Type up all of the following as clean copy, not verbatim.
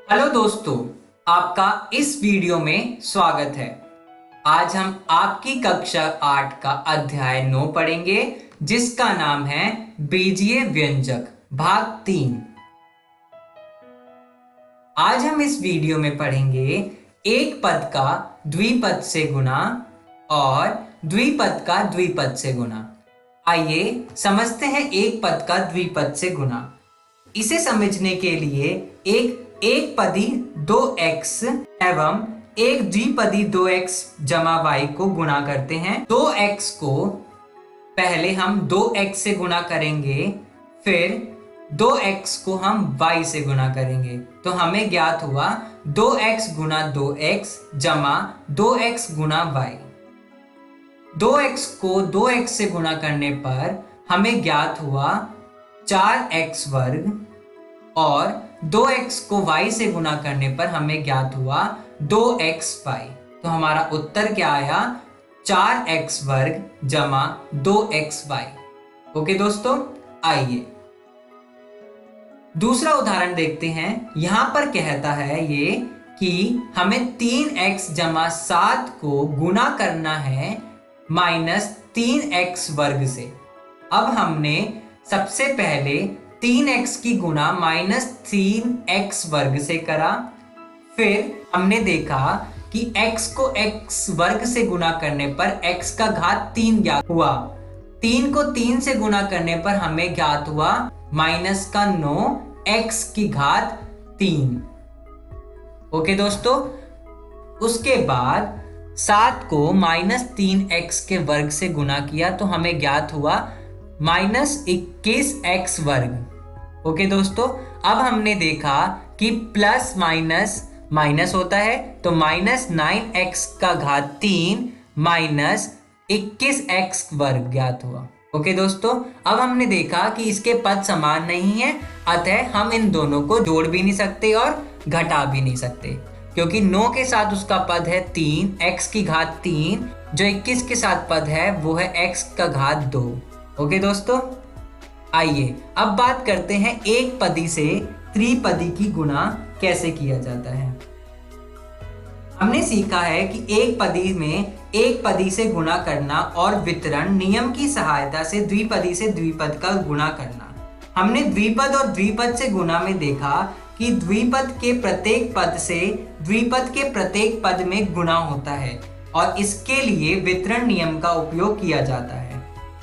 Hello दोस्तों, आपका इस वीडियो में स्वागत है। आज हम आपकी कक्षा 8 का अध्याय 9 पढ़ेंगे, जिसका नाम है बीजीय व्यंजक भाग 3। आज हम इस वीडियो में पढ़ेंगे एक पद का द्विपद से गुणा और द्विपद का द्विपद से गुणा। आइए समझते हैं एक पद का द्विपद से गुणा। इसे समझने के लिए एक पदी 2x एवं एक द्विपदी 2x जमा y को गुणा करते हैं। 2x को पहले हम 2x से गुणा करेंगे, फिर 2x को हम y से गुणा करेंगे, तो हमें ज्ञात हुआ 2x गुणा 2x जमा 2x गुणा y। 2x को 2x से गुणा करने पर हमें ज्ञात हुआ 4x वर्ग और 2x को y से गुणा करने पर हमें ज्ञात हुआ 2xy। तो हमारा उत्तर क्या आया? 4x वर्ग जमा 2xy। ओके दोस्तों, आइए दूसरा उदाहरण देखते हैं। यहां पर कहता है ये कि हमें 3x जमा 7 को गुणा करना है -3x वर्ग से। अब हमने सबसे पहले 3x की गुणा -3x वर्ग से करा। फिर हमने देखा कि x को x वर्ग से गुणा करने पर x का घात 3 ज्ञात हुआ। 3 को 3 से गुणा करने पर हमें ज्ञात हुआ -9 x की घात 3। ओके दोस्तों, उसके बाद 7 को -3x के वर्ग से गुणा किया तो हमें ज्ञात हुआ -21x वर्ग। ओके दोस्तों, अब हमने देखा कि प्लस माइनस माइनस होता है, तो -9x का घात 3 -21x वर्ग ज्ञात हुआ। ओके दोस्तों, अब हमने देखा कि इसके पद समान नहीं है, अतः हम इन दोनों को जोड़ भी नहीं सकते और घटा भी नहीं सकते, क्योंकि 9 के साथ उसका पद है 3, x की घात 3, जो 21 के साथ पद है वो है x का घात 2। ओके दोस्तों, आइए अब बात करते हैं एक पदी से त्रिपदी की गुणा कैसे किया जाता है। हमने सीखा है कि एक पदी में एक पदी से गुणा करना और वितरण नियम की सहायता से द्विपदी से द्विपद का गुणा करना। हमने द्विपद और द्विपद से गुणा में देखा कि द्विपद के प्रत्येक पद से द्विपद के प्रत्येक पद में गुणा होता है और इसके लिए वितरण नियम का उपयोग किया जाता है।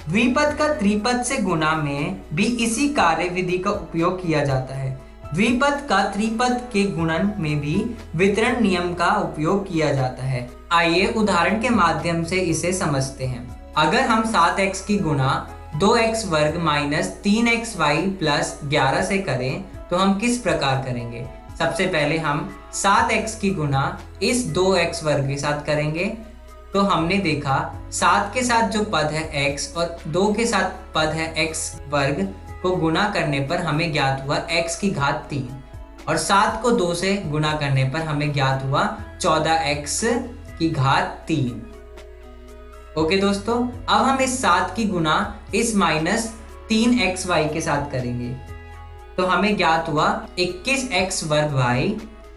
द्विपद का त्रिपद से गुणा में भी इसी कार्य विधि का उपयोग किया जाता है। द्विपद का त्रिपद के गुणन में भी वितरण नियम का उपयोग किया जाता है। आइए उदाहरण के माध्यम से इसे समझते हैं। अगर हम 7x की गुणा 2x वर्ग -3xy प्लस 11 से करें तो हम किस प्रकार करेंगे? सबसे पहले हम 7x की गुणा इस 2x वर्ग के साथ करेंगे, तो हमने देखा 7 के साथ जो पद है x और 2 के साथ पद है x वर्ग को गुणा करने पर हमें ज्ञात हुआ x की घात 3 और 7 को 2 से गुणा करने पर हमें ज्ञात हुआ 14x की घात 3। ओके दोस्तों, अब हम इस 7 की गुणा इस -3xy के साथ करेंगे, तो हमें ज्ञात हुआ 21x वर्ग y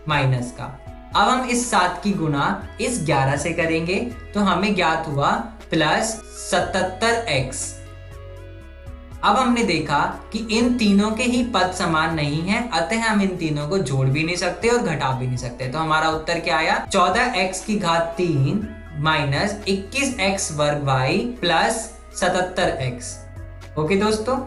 माइनस का। अब हम इस 7 की गुणा इस 11 से करेंगे, तो हमें ज्ञात हुआ +77x। अब हमने देखा कि इन तीनों के ही पद समान नहीं हैं, अतः हम इन तीनों को जोड़ भी नहीं सकते और घटा भी नहीं सकते। तो हमारा उत्तर क्या आया? 14x की घात 3 -21x वर्ग y प्लस 77x। ओके दोस्तों,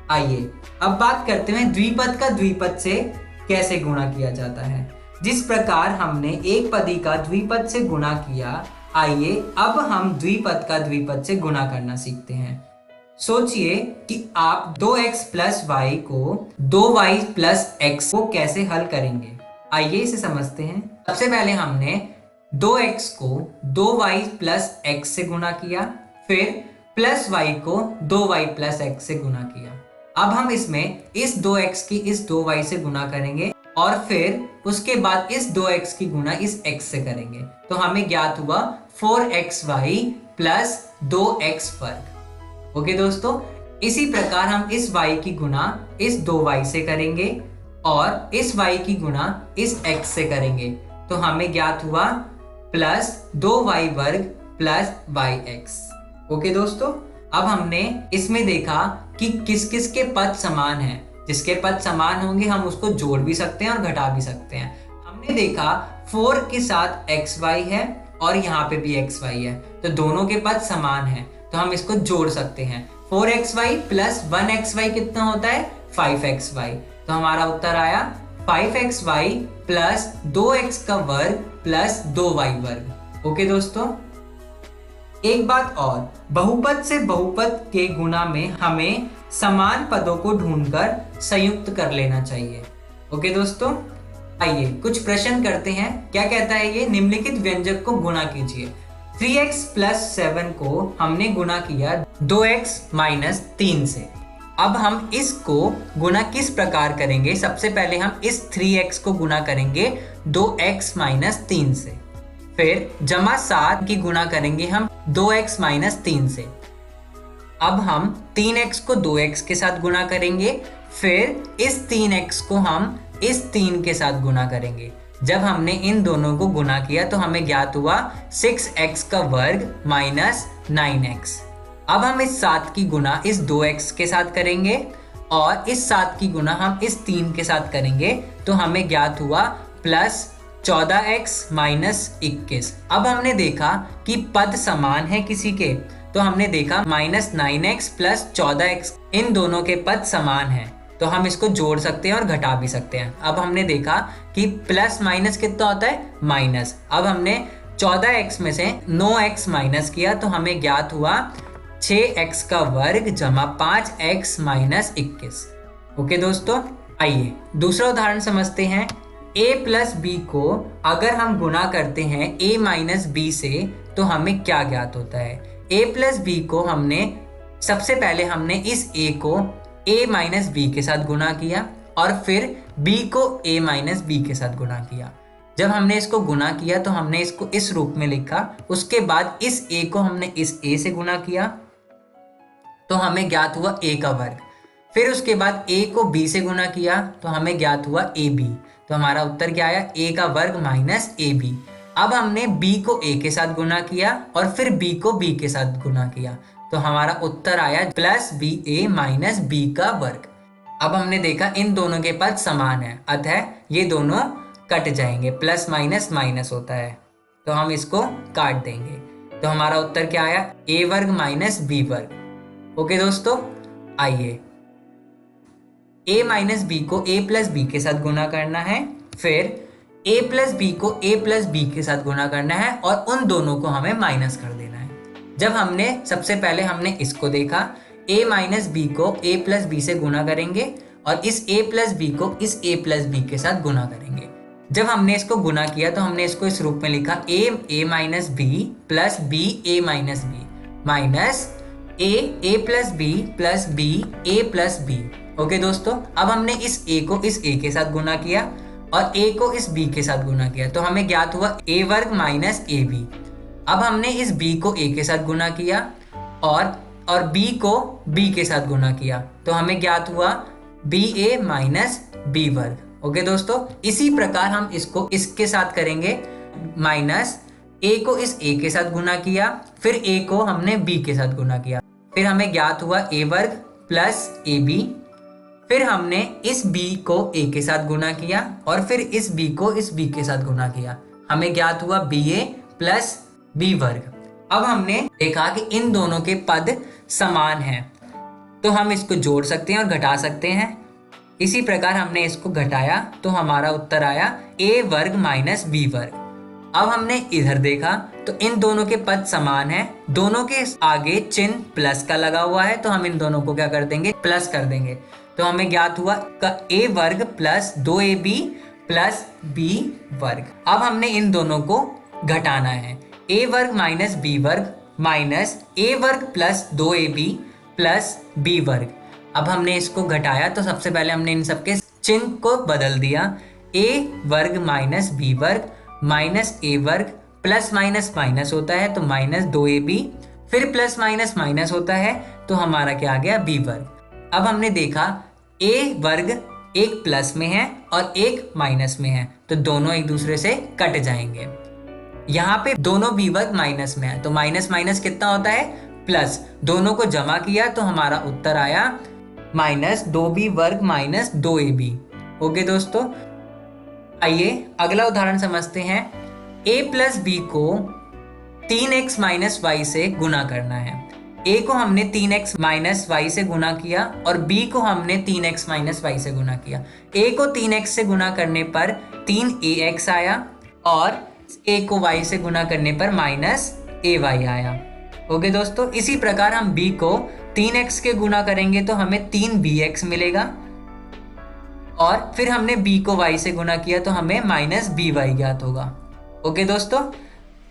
आइए अब बात करते हैं द्विपद का द्विपद से कैसे गुणा किया जाता है। जिस प्रकार हमने एक पदी का द्विपद से गुणा किया, आइए अब हम द्विपद का द्विपद से गुणा करना सीखते हैं। सोचिए कि आप 2x प्लस y को 2y प्लस x को कैसे हल करेंगे। आइए इसे समझते हैं। सबसे पहले हमने 2x को 2y प्लस x से गुणा किया, फिर प्लस y को 2y प्लस x से गुणा किया। अब हम इसमें इस 2x की इस 2y से गुणा करेंगे और फिर उसके बाद इस 2x की गुणा इस x से करेंगे, तो हमें ज्ञात हुआ 4xy प्लस 2x वर्ग। ओके दोस्तों, इसी प्रकार हम इस y की गुणा इस 2y से करेंगे, और इस y की गुणा इस x से करेंगे तो हमें ज्ञात हुआ प्लस 2y वर्ग प्लस yx। ओके दोस्तों, अब हमने इसमें देखा कि किस किस के पद समान हैं। जिसके पद समान होंगे हम उसको जोड़ भी सकते हैं और घटा भी सकते हैं। हमने देखा 4 के साथ xy है और यहाँ पे भी xy है, तो दोनों के पद समान हैं, तो हम इसको जोड़ सकते हैं। 4xy प्लस 1xy कितना होता है? 5xy। तो हमारा उत्तर आया 5xy प्लस 2x का वर्ग प्लस 2y वर्ग। ओके दोस्तों, एक बात और, बहुपद से बहुपद के गुणा में हमें समान पदों को ढूंढकर संयुक्त कर लेना चाहिए। ओके दोस्तों, आइए कुछ प्रश्न करते हैं। क्या कहता है ये? निम्नलिखित व्यंजक को गुणा कीजिए। 3x प्लस 7 को हमने गुणा किया 2x माइनस 3 से। अब हम इसको गुणा किस प्रकार करेंगे? सबसे पहले हम इस 3x को गुणा करेंगे 2x माइनस 3 से, फिर जमा 7 की गुणा करेंगे हम 2x माइनस 3 से। अब हम 3x को 2x के साथ गुणा करेंगे, फिर इस 3x को हम इस 3 के साथ गुणा करेंगे। जब हमने इन दोनों को गुणा किया तो हमें ज्ञात हुआ 6x का वर्ग माइनस 9x। अब हम इस 7 की गुणा इस 2x के साथ करेंगे और इस 7 की गुणा हम इस 3 के साथ करेंगे, तो हमें ज्ञात हुआ प्लस 14x माइनस 21। अब हमने देखा कि पद समान है किसी के, तो हमने देखा माइनस 9x प्लस 14x, इन दोनों के पद समान हैं, तो हम इसको जोड़ सकते हैं और घटा भी सकते हैं। अब हमने देखा कि प्लस माइनस कितना होता है? माइनस। अब हमने 14x में से 9x माइनस किया तो हमें ज्ञात हुआ 6x का वर्ग जमा 5x माइनस 21। ओके दोस्तों, आइए दूसरा उदाहरण समझते हैं। a प्लस बी को अगर हम गुणा करते हैं a माइनस बी से तो हमें क्या ज्ञात होता है? a प्लस बी को हमने सबसे पहले हमने इस a को a माइनस बी के साथ गुणा किया और फिर b को a माइनस बी के साथ गुणा किया। जब हमने इसको गुणा किया तो हमने इसको इस रूप में लिखा, उसके बाद इस a को हमने इस a से गुणा किया तो हमें ज्ञात हुआ a का वर्ग। फिर उसके बाद a को b से गुणा किया तो हमें ज्ञात हुआ ab। तो हमारा उत्तर क्या आया? a का वर्ग माइनस ab। अब हमने b को a के साथ गुणा किया और फिर b को b के साथ गुणा किया, तो हमारा उत्तर आया प्लस ba माइनस b का वर्ग। अब हमने देखा इन दोनों के पद समान है, अतः ये दोनों कट जाएंगे, प्लस माइनस माइनस होता है, तो हम इसको काट देंगे। तो हमारा उत्तर क्या आया? a वर्ग माइनस b वर्ग। ओके दोस्तों, आइए a माइनस बी को a प्लस बी के साथ गुणा करना है, फिर a प्लस बी को a प्लस बी के साथ गुणा करना है और उन दोनों को हमें माइनस कर देना है। जब हमने सबसे पहले हमने इसको देखा, a माइनस बी को a प्लस बी से गुणा करेंगे और इस a प्लस बी को इस a प्लस बी के साथ गुणा करेंगे। जब हमने इसको गुणा किया तो हमने इसको इस रूप में लिखा a minus B plus b a minus B minus a plus B plus b a plus B. Okay दोस्तों, अब हमने इस a को इस a के साथ गुणा किया और a को इस b के साथ गुणा किया, तो हमें ज्ञात हुआ a वर्ग माइनस ab। अब हमने इस b को a के साथ गुणा किया और b को b के साथ गुणा किया, तो हमें ज्ञात हुआ ba माइनस b वर्ग। ओके दोस्तों, इसी प्रकार हम इसको इसके साथ करेंगे, माइनस a को इस a के साथ गुणा किया, फिर a को हमने b के साथ गुणा किया, फिर हमें ज्ञात हुआ a वर्ग प्लस ab। फिर हमने इस b को a के साथ गुणा किया और फिर इस b को इस b के साथ गुणा किया, हमें ज्ञात हुआ ba प्लस b वर्ग। अब हमने देखा कि इन दोनों के पद समान हैं, तो हम इसको जोड़ सकते हैं और घटा सकते हैं। इसी प्रकार हमने इसको घटाया तो हमारा उत्तर आया a वर्ग माइनस b वर्ग। अब हमने इधर देखा तो इन दोनों के पद समान हैं, दोनों के आगे चिन्ह प्लस का लगा हुआ है, तो हम इन दोनों को क्या कर देंगे? प्लस कर देंगे। तो हमें ज्ञात हुआ a वर्ग प्लस 2ab प्लस b वर्ग। अब हमने इन दोनों को घटाना है, a वर्ग माइनस b वर्ग माइनस a वर्ग प्लस 2ab प्लस b वर्ग। अब हमने इसको घटाया तो सबसे पहले हमने इन सबके चिन्ह को बदल दिया, a वर्ग माइनस b वर्ग माइनस a वर्ग, प्लस माइनस माइनस होता है तो माइनस 2ab, फिर प्लस माइनस माइनस होता है तो हमारा क्या आ गया? b वर्ग। अब हमने देखा a वर्ग एक प्लस में है और एक माइनस में है, तो दोनों एक दूसरे से कट जाएंगे। यहाँ पे दोनों b वर्ग माइनस में है, तो माइनस माइनस कितना होता है, प्लस। दोनों को जमा किया तो हमारा उत्तर आया माइनस 2b वर्ग माइनस 2ab। ओके दोस्तों, आइए अगला उदाहरण समझते हैं। a प्लस बी को 3x माइनस वाई से गुना करना है। a को हमने 3x माइनस वाई से गुना किया और b को हमने 3x माइनस वाई से गुना किया। a को 3x से गुना करने पर 3ax आया और a को y से गुना करने पर माइनस ay आया। ओके दोस्तों, इसी प्रकार हम b को 3x के गुना करेंगे तो हमें 3bx मिलेगा और फिर हमने b को y से गुना किया तो हमें माइनस by ज्ञात होगा। ओके दोस्तों,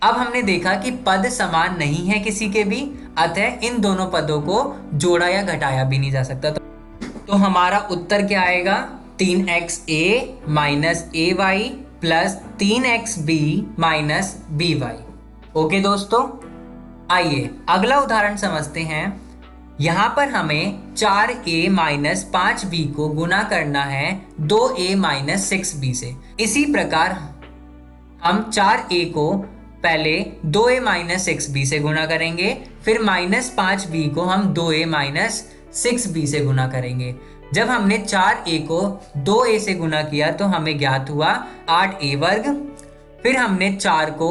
अब हमने देखा कि पद समान नहीं है किसी के भी, अतः इन दोनों पदों को जोड़ा या घटाया भी नहीं जा सकता। तो हमारा उत्तर क्या आएगा, 3xa minus ay plus 3xb minus by। Okay दोस्तों, आइए अगला उदाहरण समझते हैं। यहाँ पर हमें 4a माइनस 5b को गुना करना है 2a माइनस 6b से। इसी प्रकार हम 4a को पहले 2a माइनस 6b से गुना करेंगे, फिर माइनस 5b को हम 2a माइनस 6b से गुना करेंगे। जब हमने 4a को 2a से गुना किया तो हमें ज्ञात हुआ 8a वर्ग। फिर हमने 4 को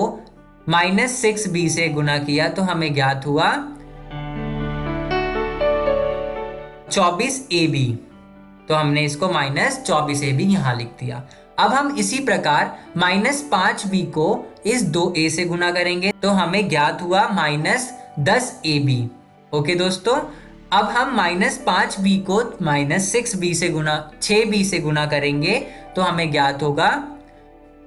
माइनस 6b से गुना किया तो हमें ज्ञात हुआ 24ab, तो हमने इसको माइनस 24ab यहाँ लिख दिया। अब हम इसी प्रकार माइनस 5b को इस 2a से गुना करेंगे तो हमें ज्ञात हुआ माइनस 10ab। ओके दोस्तों, अब हम माइनस 5b को माइनस 6b से गुना करेंगे तो हमें ज्ञात होगा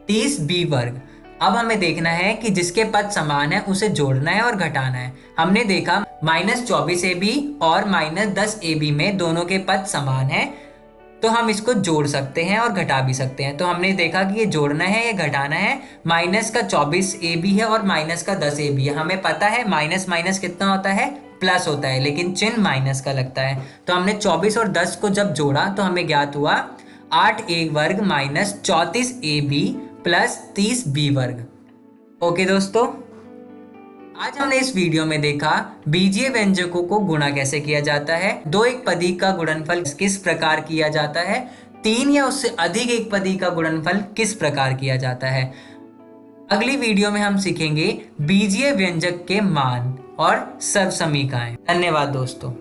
30b वर्ग। अब हमें देखना है कि जिसके पद समान है उसे जोड़ना है और घटाना है। हमने देखा माइनस 24ab और माइनस 10ab में दोनों के पद समान है, तो हम इसको जोड़ सकते हैं और घटा भी सकते हैं। तो हमने देखा कि ये जोड़ना है या घटाना है। माइनस का 24ab है और माइनस का 10ab है। हमें पता है माइनस माइनस कितना होता है, प्लस होता है, लेकिन चिन्ह माइनस का लगता है। तो हमने 24 और 10 को जब जोड़ा तो हमें ज्ञात हुआ 8a वर्ग माइनस 34ab प्लस 30b वर्ग। ओके दोस्तों, आज हमने इस वीडियो में देखा बीजीय व्यंजकों को गुणा कैसे किया जाता है, दो एक पदी का गुणनफल किस प्रकार किया जाता है, 3 या उससे अधिक एक पदी का गुणनफल किस प्रकार किया जाता है। अगली वीडियो में हम सीखेंगे बीजीय व्यंजक के मान और सर्वसमीकाएं। धन्यवाद दोस्तों।